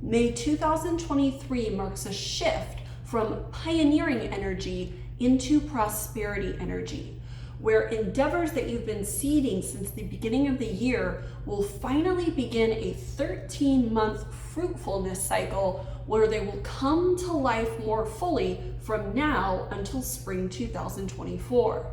May 2023 marks a shift from pioneering energy into prosperity energy, where endeavors that you've been seeding since the beginning of the year will finally begin a 13-month fruitfulness cycle where they will come to life more fully from now until spring 2024.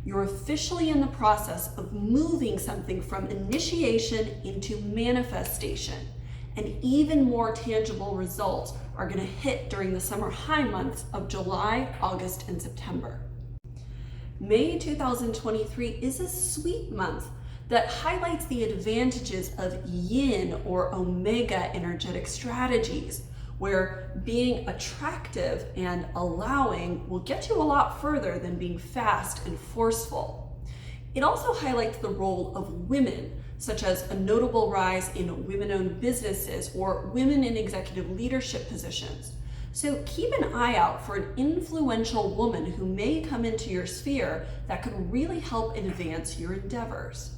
You're officially in the process of moving something from initiation into manifestation, and even more tangible results are going to hit during the summer high months of July, August, and September. May 2023 is a sweet month that highlights the advantages of Yin or Omega energetic strategies, where being attractive and allowing will get you a lot further than being fast and forceful. It also highlights the role of women, such as a notable rise in women-owned businesses or women in executive leadership positions. So keep an eye out for an influential woman who may come into your sphere that could really help advance your endeavors.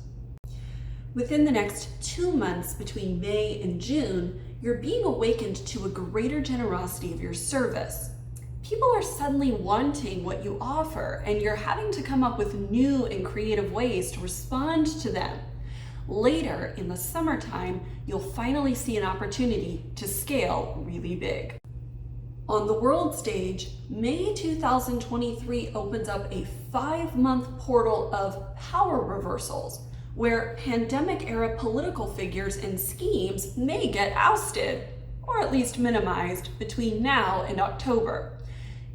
Within the next 2 months between May and June, you're being awakened to a greater generosity of your service. People are suddenly wanting what you offer, and you're having to come up with new and creative ways to respond to them. Later in the summertime, you'll finally see an opportunity to scale really big. On the world stage, May 2023 opens up a 5-month portal of power reversals, where pandemic-era political figures and schemes may get ousted, or at least minimized, between now and October.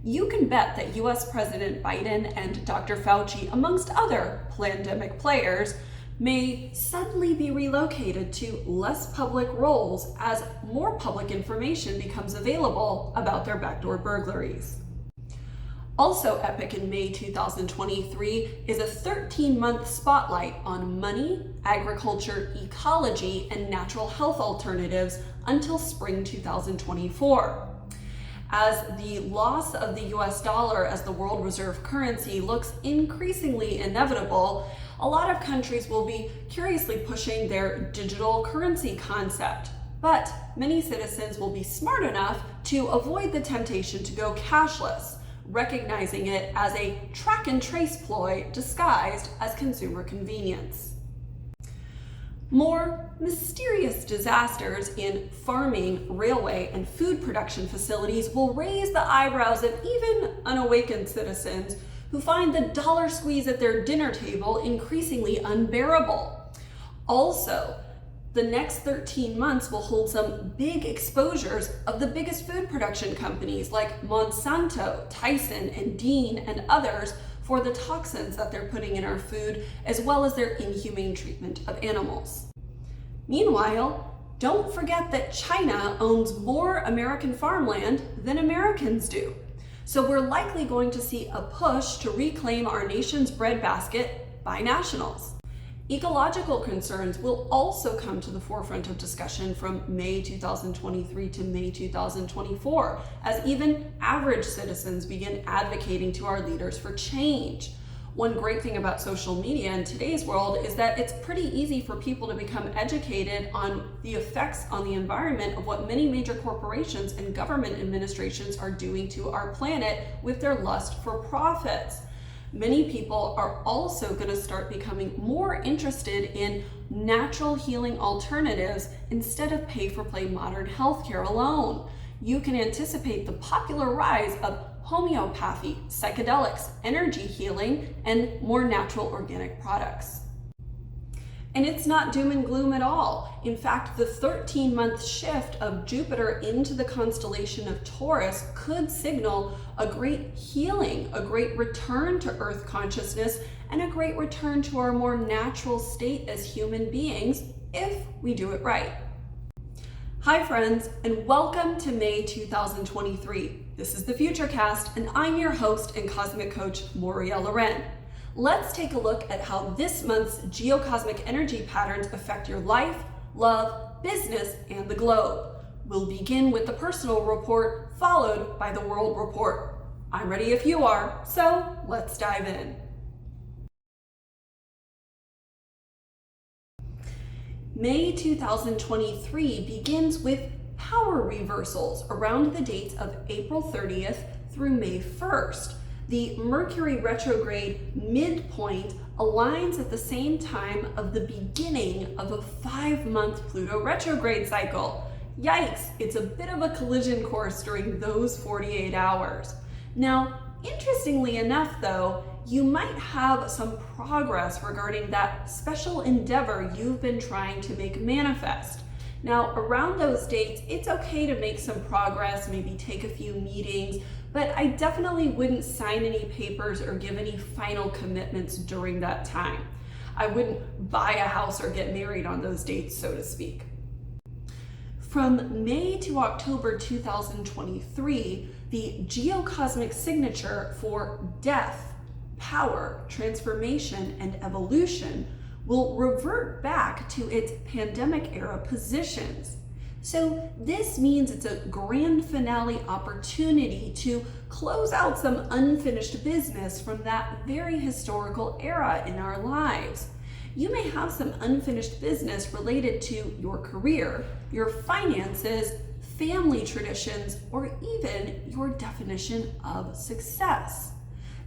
You can bet that US President Biden and Dr. Fauci, amongst other pandemic players, may suddenly be relocated to less public roles as more public information becomes available about their backdoor burglaries. Also epic in May 2023 is a 13-month spotlight on money, agriculture, ecology, and natural health alternatives until spring 2024. As the loss of the US dollar as the world reserve currency looks increasingly inevitable, a lot of countries will be curiously pushing their digital currency concept. But many citizens will be smart enough to avoid the temptation to go cashless, recognizing it as a track and trace ploy disguised as consumer convenience. More mysterious disasters in farming, railway, and food production facilities will raise the eyebrows of even unawakened citizens who find the dollar squeeze at their dinner table increasingly unbearable. Also, the next 13 months will hold some big exposures of the biggest food production companies like Monsanto, Tyson, and Dean, and others for the toxins that they're putting in our food, as well as their inhumane treatment of animals. Meanwhile, don't forget that China owns more American farmland than Americans do. So we're likely going to see a push to reclaim our nation's breadbasket by nationals. Ecological concerns will also come to the forefront of discussion from May 2023 to May 2024, as even average citizens begin advocating to our leaders for change. One great thing about social media in today's world is that it's pretty easy for people to become educated on the effects on the environment of what many major corporations and government administrations are doing to our planet with their lust for profits. Many people are also going to start becoming more interested in natural healing alternatives instead of pay-for-play modern healthcare alone. You can anticipate the popular rise of homeopathy, psychedelics, energy healing, and more natural organic products. And it's not doom and gloom at all. In fact, the 13-month shift of Jupiter into the constellation of Taurus could signal a great healing, a great return to Earth consciousness, and a great return to our more natural state as human beings if we do it right. Hi friends, and welcome to May 2023. This is the Futurecast, and I'm your host and cosmic coach, Moriel Loren. Let's take a look at how this month's geocosmic energy patterns affect your life, love, business, and the globe. We'll begin with the personal report, followed by the world report. I'm ready if you are, so let's dive in. May 2023 begins with power reversals around the dates of April 30th through May 1st. The Mercury Retrograde midpoint aligns at the same time of the beginning of a 5-month Pluto retrograde cycle. Yikes, it's a bit of a collision course during those 48 hours. Now, interestingly enough though, you might have some progress regarding that special endeavor you've been trying to make manifest. Now, around those dates, it's okay to make some progress, maybe take a few meetings, but I definitely wouldn't sign any papers or give any final commitments during that time. I wouldn't buy a house or get married on those dates, so to speak. From May to October 2023, the geocosmic signature for death, power, transformation, and evolution will revert back to its pandemic era positions. So this means it's a grand finale opportunity to close out some unfinished business from that very historical era in our lives. You may have some unfinished business related to your career, your finances, family traditions, or even your definition of success.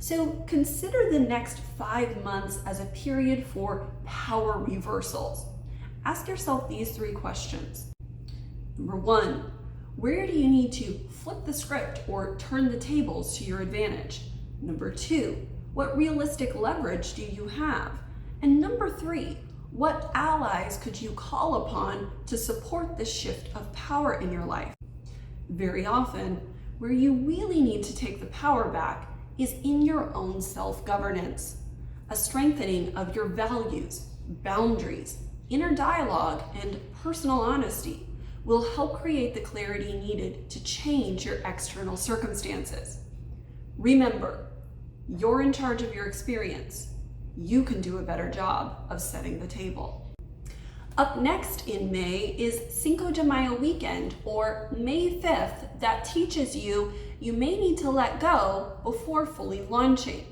So consider the next 5 months as a period for power reversals. Ask yourself these 3 questions. Number 1, where do you need to flip the script or turn the tables to your advantage? Number 2, what realistic leverage do you have? And number 3, what allies could you call upon to support the shift of power in your life? Very often, where you really need to take the power back is in your own self-governance. A strengthening of your values, boundaries, inner dialogue, and personal honesty will help create the clarity needed to change your external circumstances. Remember, you're in charge of your experience. You can do a better job of setting the table. Up next in May is Cinco de Mayo weekend, or May 5th, that teaches you may need to let go before fully launching.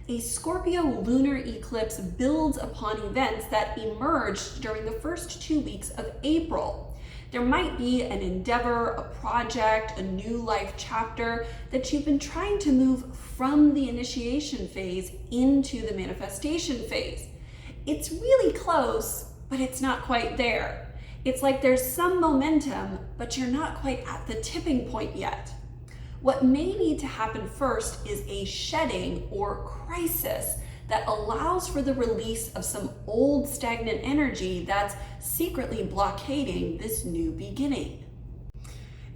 A Scorpio lunar eclipse builds upon events that emerged during the first 2 weeks of April. There might be an endeavor, a project, a new life chapter that you've been trying to move from the initiation phase into the manifestation phase. It's really close, but it's not quite there. It's like there's some momentum, but you're not quite at the tipping point yet. What may need to happen first is a shedding or crisis that allows for the release of some old stagnant energy that's secretly blockading this new beginning.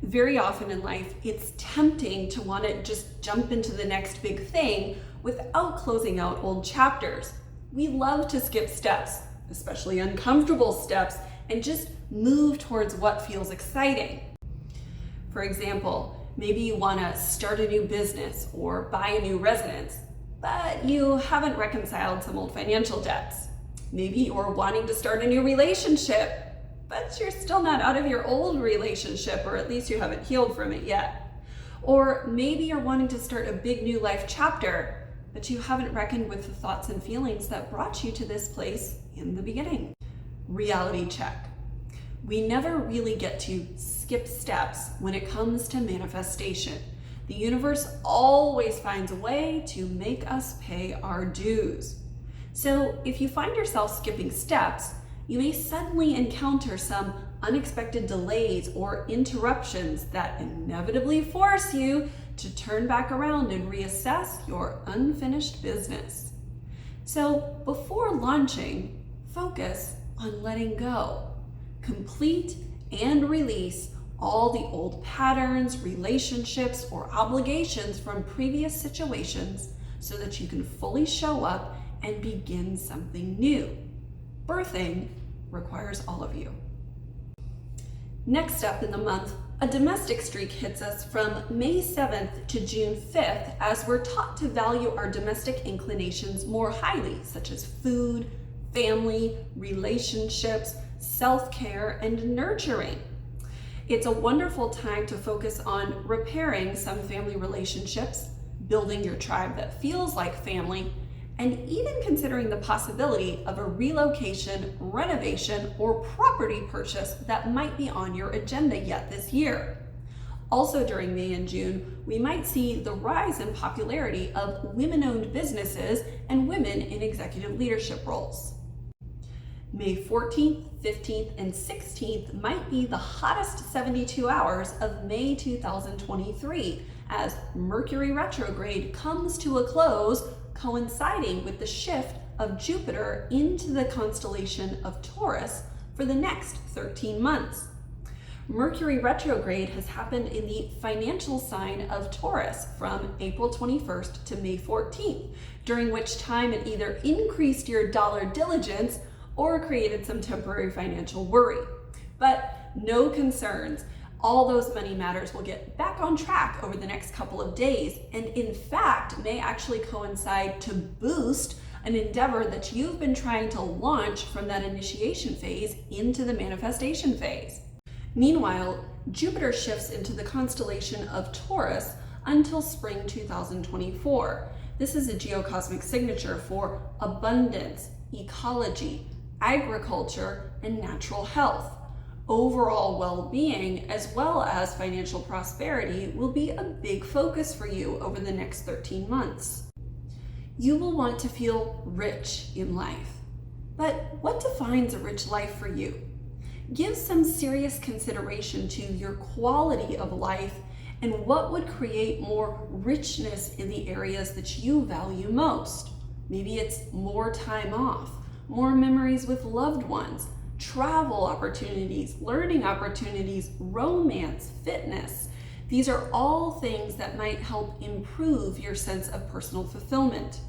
Very often in life, it's tempting to want to just jump into the next big thing without closing out old chapters. We love to skip steps, especially uncomfortable steps, and just move towards what feels exciting. For example, maybe you want to start a new business or buy a new residence, but you haven't reconciled some old financial debts. Maybe you're wanting to start a new relationship, but you're still not out of your old relationship, or at least you haven't healed from it yet. Or maybe you're wanting to start a big new life chapter, but you haven't reckoned with the thoughts and feelings that brought you to this place in the beginning. Reality check. We never really get to skip steps when it comes to manifestation. The universe always finds a way to make us pay our dues. So if you find yourself skipping steps, you may suddenly encounter some unexpected delays or interruptions that inevitably force you to turn back around and reassess your unfinished business. So before launching, focus on letting go. Complete and release all the old patterns, relationships, or obligations from previous situations so that you can fully show up and begin something new. Birthing requires all of you. Next up in the month, a domestic streak hits us from May 7th to June 5th as we're taught to value our domestic inclinations more highly, such as food, family, relationships, self-care, and nurturing. It's a wonderful time to focus on repairing some family relationships, building your tribe that feels like family, and even considering the possibility of a relocation, renovation, or property purchase that might be on your agenda yet this year. Also during May and June, we might see the rise in popularity of women-owned businesses and women in executive leadership roles. May 14th, 15th, and 16th might be the hottest 72 hours of May 2023 as Mercury Retrograde comes to a close, coinciding with the shift of Jupiter into the constellation of Taurus for the next 13 months. Mercury retrograde has happened in the financial sign of Taurus from April 21st to May 14th, during which time it either increased your dollar diligence or created some temporary financial worry. But no concerns. All those money matters will get back on track over the next couple of days, and in fact may actually coincide to boost an endeavor that you've been trying to launch from that initiation phase into the manifestation phase. Meanwhile, Jupiter shifts into the constellation of Taurus until spring 2024. This is a geocosmic signature for abundance, ecology, agriculture, and natural health. Overall well-being, as well as financial prosperity, will be a big focus for you over the next 13 months. You will want to feel rich in life. But what defines a rich life for you? Give some serious consideration to your quality of life and what would create more richness in the areas that you value most. Maybe it's more time off, more memories with loved ones, travel opportunities, learning opportunities, romance, fitness. These are all things that might help improve your sense of personal fulfillment.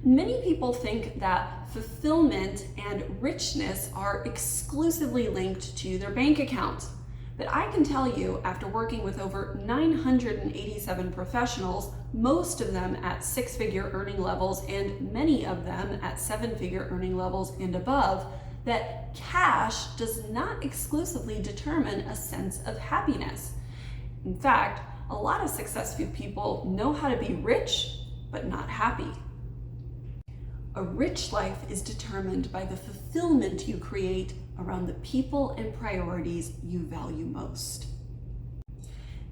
Many people think that fulfillment and richness are exclusively linked to their bank account. But I can tell you, after working with over 987 professionals, most of them at six-figure earning levels and many of them at seven-figure earning levels and above, that cash does not exclusively determine a sense of happiness. In fact, a lot of successful people know how to be rich, but not happy. A rich life is determined by the fulfillment you create around the people and priorities you value most.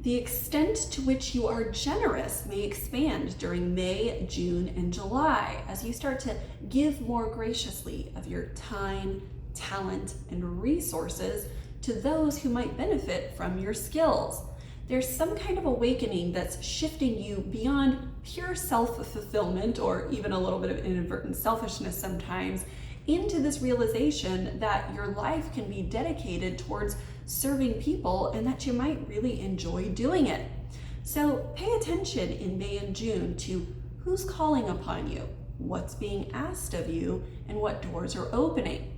The extent to which you are generous may expand during May, June, and July as you start to give more graciously of your time, talent, and resources to those who might benefit from your skills. There's some kind of awakening that's shifting you beyond pure self-fulfillment, or even a little bit of inadvertent selfishness sometimes, into this realization that your life can be dedicated towards serving people and that you might really enjoy doing it. So pay attention in May and June to who's calling upon you, what's being asked of you, and what doors are opening.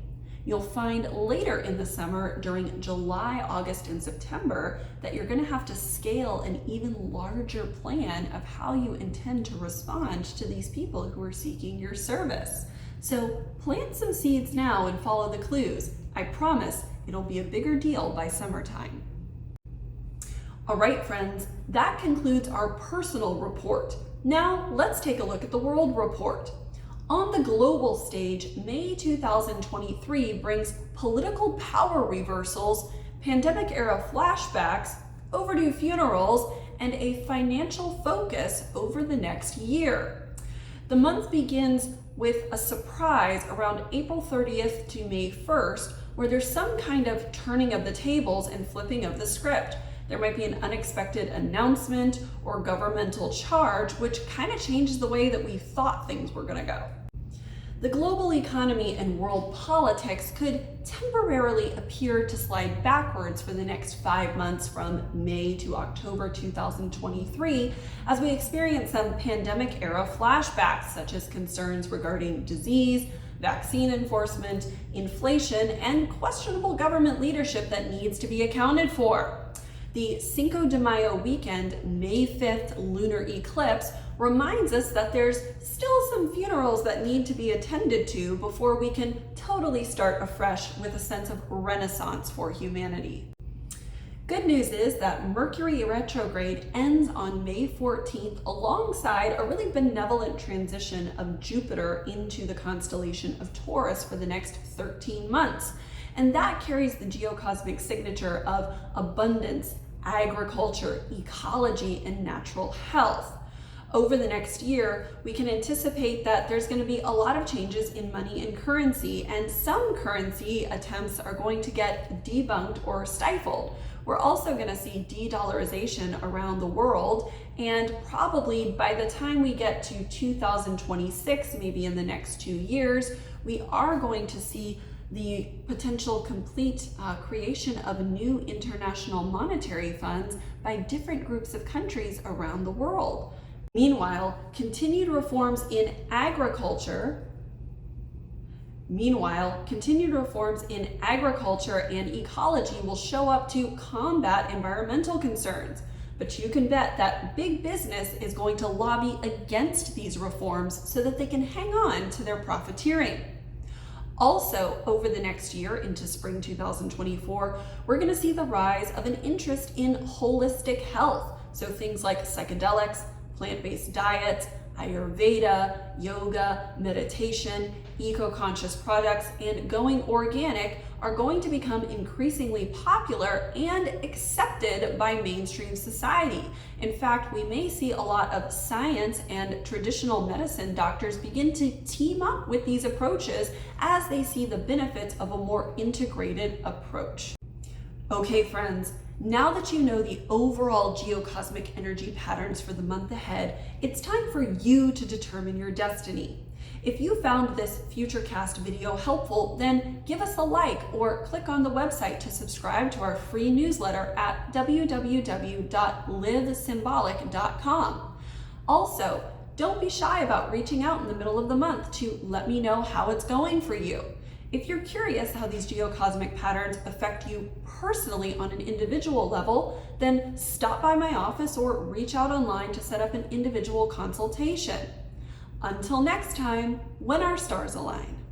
You'll find later in the summer, during July, August, and September, that you're going to have to scale an even larger plan of how you intend to respond to these people who are seeking your service. So plant some seeds now and follow the clues. I promise it'll be a bigger deal by summertime. All right, friends, that concludes our personal report. Now let's take a look at the world report. On the global stage, May 2023 brings political power reversals, pandemic-era flashbacks, overdue funerals, and a financial focus over the next year. The month begins with a surprise around April 30th to May 1st, where there's some kind of turning of the tables and flipping of the script. There might be an unexpected announcement or governmental charge, which kind of changes the way that we thought things were going to go. The global economy and world politics could temporarily appear to slide backwards for the next 5 months from May to October 2023 as we experience some pandemic-era flashbacks, such as concerns regarding disease, vaccine enforcement, inflation, and questionable government leadership that needs to be accounted for. The Cinco de Mayo weekend, May 5th lunar eclipse, reminds us that there's still some funerals that need to be attended to before we can totally start afresh with a sense of renaissance for humanity. Good news is that Mercury Retrograde ends on May 14th alongside a really benevolent transition of Jupiter into the constellation of Taurus for the next 13 months. And that carries the geocosmic signature of abundance, agriculture, ecology, and natural health. Over the next year, we can anticipate that there's going to be a lot of changes in money and currency, and some currency attempts are going to get debunked or stifled. We're also going to see de-dollarization around the world, and probably by the time we get to 2026, maybe in the next 2 years, we are going to see the potential complete creation of new international monetary funds by different groups of countries around the world. Meanwhile, continued reforms in agriculture and ecology will show up to combat environmental concerns. But you can bet that big business is going to lobby against these reforms so that they can hang on to their profiteering. Also, over the next year into spring 2024, we're going to see the rise of an interest in holistic health. So things like psychedelics, plant-based diets, Ayurveda, yoga, meditation, eco-conscious products, and going organic are going to become increasingly popular and accepted by mainstream society. In fact, we may see a lot of science and traditional medicine doctors begin to team up with these approaches as they see the benefits of a more integrated approach. Okay, friends, now that you know the overall geocosmic energy patterns for the month ahead, it's time for you to determine your destiny. If you found this Futurecast video helpful, then give us a like or click on the website to subscribe to our free newsletter at www.livesymbolic.com. Also, don't be shy about reaching out in the middle of the month to let me know how it's going for you. If you're curious how these geocosmic patterns affect you personally on an individual level, then stop by my office or reach out online to set up an individual consultation. Until next time, when our stars align.